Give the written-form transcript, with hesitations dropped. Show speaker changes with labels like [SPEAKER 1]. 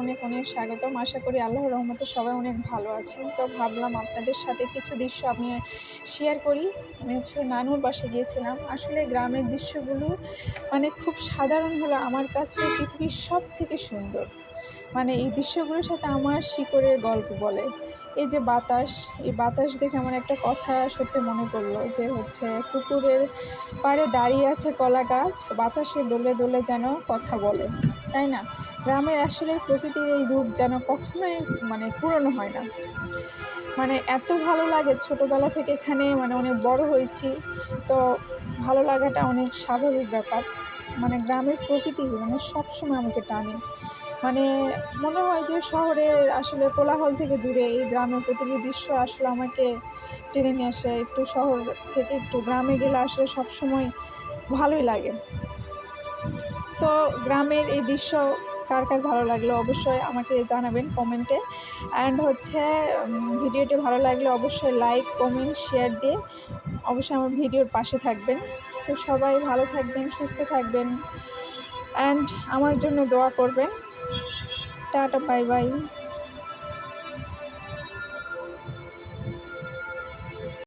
[SPEAKER 1] অনেক অনেক স্বাগতম। আশা করি আল্লাহর রহমতে সবাই অনেক ভালো আছেন। তো ভাবলাম আপনাদের সাথে কিছু দৃশ্য আমি শেয়ার করি। আমি নানুর বাসায় গিয়েছিলাম। আসলে গ্রামের দৃশ্যগুলো খুব সাধারণ হলেও আমার কাছে পৃথিবীর সবথেকে সুন্দর। এই দৃশ্যগুলোর সাথে আমার শিকড়ের গল্প বলে। এই যে বাতাস, এই বাতাস দেখে আমার একটা কথা সত্যি মনে পড়ল যে পুকুরের পাড়ে দাঁড়িয়ে আছে কলা গাছ, বাতাসে দোলে দোলে যেন কথা বলে, তাই না? গ্রামের আসলে প্রকৃতির এই রূপ যেন কখনোই পুরনো হয় না। এত ভালো লাগে, ছোটবেলা থেকে এখানে অনেক বড় হয়েছি। তো ভালো লাগাটা অনেক স্বাভাবিক ব্যাপার। গ্রামের প্রকৃতি সবসময় আমাকে টানে। মানে মনে হয় যে শহরের আসলে কোলাহল থেকে দূরে এই গ্রামের প্রতিটি দৃশ্য আসলে আমাকে টেনে নিয়ে আসে। একটু শহর থেকে একটু গ্রামে গেলে আসলে সবসময় ভালোই লাগে। তো গ্রামের এই দৃশ্য কার কার ভালো লাগলো অবশ্যই আমাকে জানাবেন কমেন্টে। অ্যান্ড ভিডিওটি ভালো লাগলে অবশ্যই লাইক, কমেন্ট, শেয়ার দিয়ে অবশ্যই আমার ভিডিওর পাশে থাকবেন। তো সবাই ভালো থাকবেন, সুস্থ থাকবেন অ্যান্ড আমার জন্য দোয়া করবেন। Tata, bye bye.